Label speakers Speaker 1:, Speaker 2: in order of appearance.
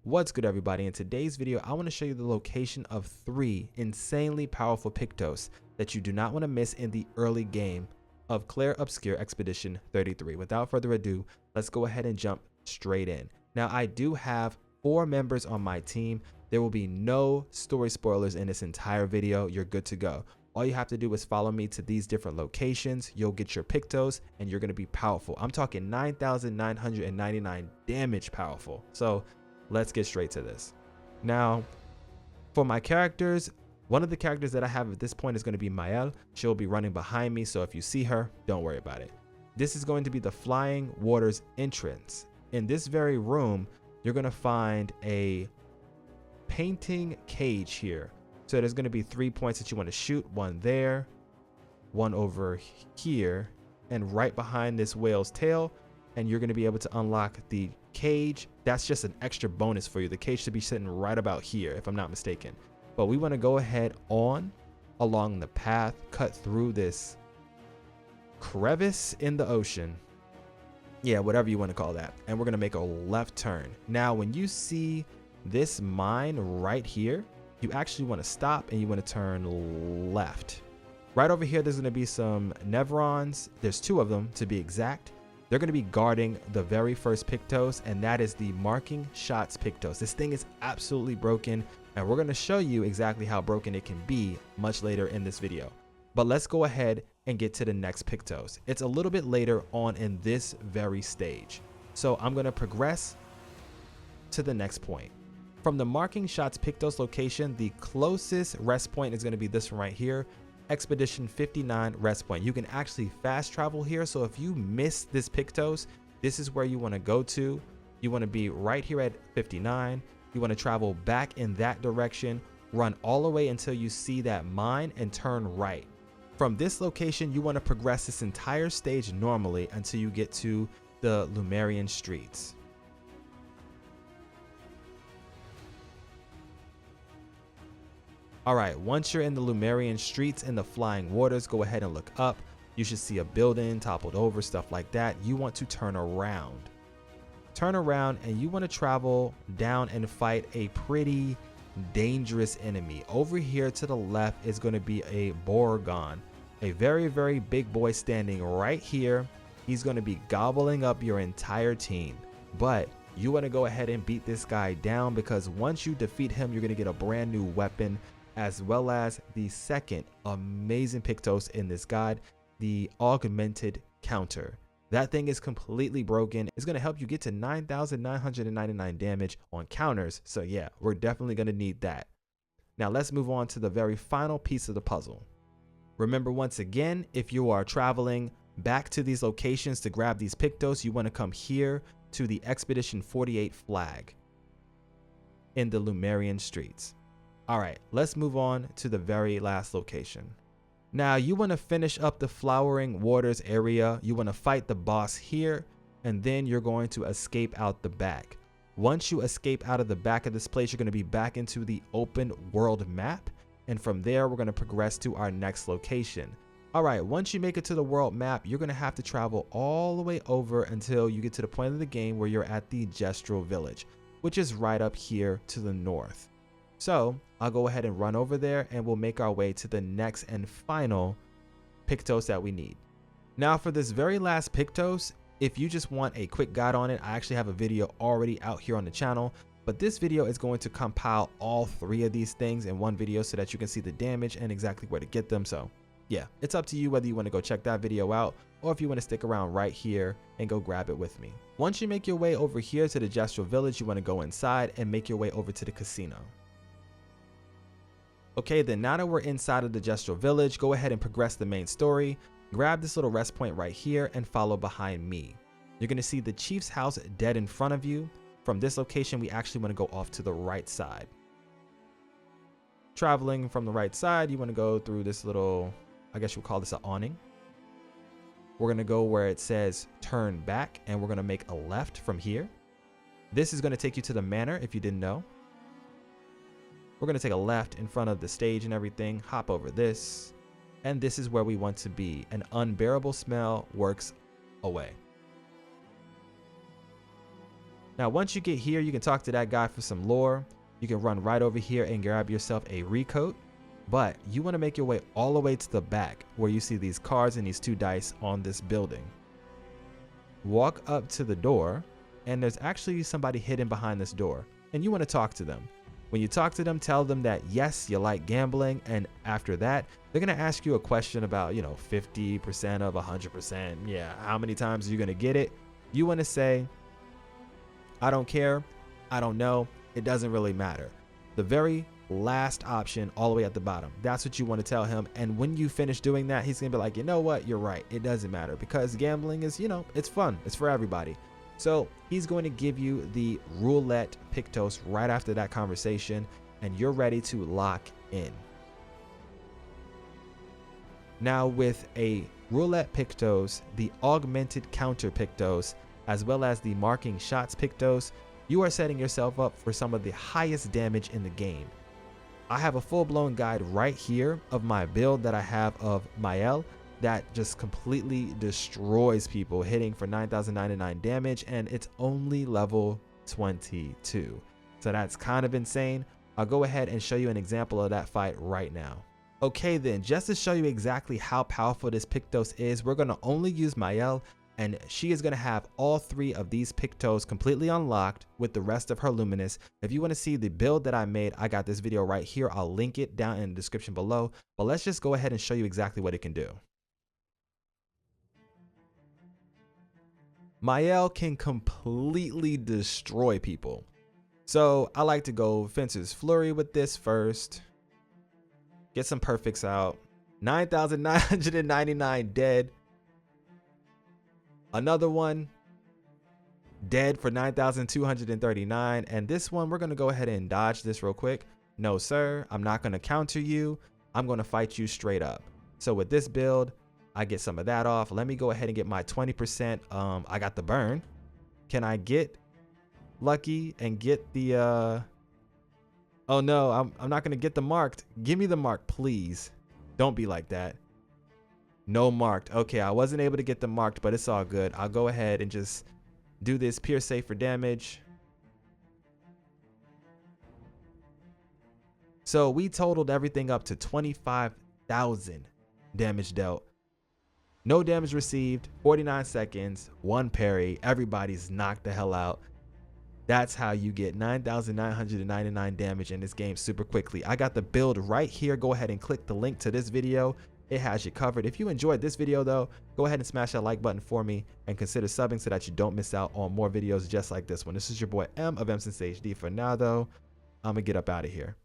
Speaker 1: What's good, everybody? In today's video, I want to show you the location of 3 insanely powerful Pictos that you do not want to miss in the early game of Clair Obscur Expedition 33. Without further ado, let's go ahead and jump straight in. Now, I do have 4 members on my team. There will be no story spoilers in this entire video. You're good to go. All you have to do is follow me to these different locations. You'll get your Pictos and you're going to be powerful. I'm talking 9,999 damage powerful. So let's get straight to this. Now, for my characters, one of the characters that I have at this point is going to be Mael. She'll be running behind me, so if you see her, don't worry about it. This is going to be the Flying Waters entrance. In this very room, you're going to find a painting cage here. So there's going to be 3 points that you want to shoot. One there, one over here, and right behind this whale's tail. And you're going to be able to unlock the cage. That's just an extra bonus for you. The cage should be sitting right about here, if I'm not mistaken. But we want to go ahead on along the path, cut through this crevice in the ocean. Yeah, whatever you want to call that. And we're going to make a left turn. Now, when you see this mine right here, you actually want to stop and you want to turn left. Right over here, there's going to be some Nevrons. There's 2 of them to be exact. They're going to be guarding the very first Pictos, and that is the Marking Shots Pictos. This thing is absolutely broken, and we're going to show you exactly how broken it can be much later in this video. But let's go ahead and get to the next Pictos. It's a little bit later on in this very stage. So I'm going to progress to the next point. From the Marking Shots Pictos location, the closest rest point is going to be this one right here. Expedition 59 rest point. You can actually fast travel here, so if you miss this Pictos, this is where you want to go to. You want to be right here at 59. You want to travel back in that direction, run all the way until you see that mine and turn right. From this location, you want to progress this entire stage normally until you get to the Lumerian streets. Alright, once you're in the Lumerian streets in the Flying Waters, go ahead and look up. You should see a building toppled over, stuff like that. You want to turn around. Turn around and you want to travel down and fight a pretty dangerous enemy. Over here to the left is going to be a Borgon, a very, very big boy standing right here. He's going to be gobbling up your entire team. But you want to go ahead and beat this guy down, because once you defeat him, you're going to get a brand new weapon, as well as the second amazing Pictos in this guide, the Augmented Counter. That thing is completely broken. It's going to help you get to 9,999 damage on counters. So yeah, we're definitely going to need that. Now let's move on to the very final piece of the puzzle. Remember, once again, if you are traveling back to these locations to grab these Pictos, you want to come here to the Expedition 48 flag in the Lumerian streets. All right, let's move on to the very last location. Now, you want to finish up the Flowering Waters area. You want to fight the boss here, and then you're going to escape out the back. Once you escape out of the back of this place, you're going to be back into the open world map. And from there, we're going to progress to our next location. All right, once you make it to the world map, you're going to have to travel all the way over until you get to the point of the game where you're at the Gestural Village, which is right up here to the north. So I'll go ahead and run over there and we'll make our way to the next and final Pictos that we need. Now, for this very last Pictos, if you just want a quick guide on it, I actually have a video already out here on the channel, but this video is going to compile all 3 of these things in one video so that you can see the damage and exactly where to get them. So yeah, it's up to you whether you want to go check that video out or if you want to stick around right here and go grab it with me. Once you make your way over here to the Gestural Village, you want to go inside and make your way over to the casino. Okay, then now that we're inside of the Gestural Village, go ahead and progress the main story. Grab this little rest point right here and follow behind me. You're going to see the Chief's house dead in front of you. From this location, we actually want to go off to the right side. Traveling from the right side, you want to go through this little, I guess you'll call this an awning. We're going to go where it says turn back, and we're going to make a left from here. This is going to take you to the Manor, if you didn't know. We're going to take a left in front of the stage and everything, hop over this, and this is where we want to be. An unbearable smell works away. Now, once you get here, you can talk to that guy for some lore. You can run right over here and grab yourself a recoat, but you want to make your way all the way to the back where you see these cards and these 2 dice on this building. Walk up to the door, and there's actually somebody hidden behind this door, and you want to talk to them. When you talk to them, tell them that yes, you like gambling, and after that, they're going to ask you a question about, 50% of 100%. Yeah, how many times are you going to get it? You want to say, I don't care, I don't know, it doesn't really matter. The very last option all the way at the bottom, that's what you want to tell him. And when you finish doing that, he's going to be like, you know what, you're right, it doesn't matter, because gambling is, it's fun, it's for everybody. So he's going to give you the Roulette Pictos right after that conversation, and you're ready to lock in. Now, with a Roulette Pictos, the Augmented Counter Pictos, as well as the Marking Shots Pictos, you are setting yourself up for some of the highest damage in the game. I have a full-blown guide right here of my build that I have of Mael that just completely destroys people, hitting for 9,099 damage, and it's only level 22. So that's kind of insane. I'll go ahead and show you an example of that fight right now. Okay then, just to show you exactly how powerful this Pictos is, we're going to only use Mael, and she is going to have all 3 of these Pictos completely unlocked with the rest of her Luminous. If you want to see the build that I made, I got this video right here. I'll link it down in the description below, but let's just go ahead and show you exactly what it can do. Mael can completely destroy people. So I like to go Fencer's Flurry with this first. Get some perfects out. 9,999 dead. Another one dead for 9,239. And this one, we're going to go ahead and dodge this real quick. No, sir, I'm not going to counter you. I'm going to fight you straight up. So with this build, I get some of that off. Let me go ahead and get my 20%. I got the burn. Can I get lucky and get the oh no, I'm not gonna get the marked. Give me the mark, please. Don't be like that. No marked. Okay, I wasn't able to get the marked, but it's all good. I'll go ahead and just do this Pierce Save for damage. So we totaled everything up to 25,000 damage dealt. No damage received, 49 seconds, 1 parry, everybody's knocked the hell out. That's how you get 9,999 damage in this game super quickly. I got the build right here. Go ahead and click the link to this video. It has you covered. If you enjoyed this video though, go ahead and smash that like button for me and consider subbing so that you don't miss out on more videos just like this one. This is your boy M of MSensei HD. For now though, I'm gonna get up out of here.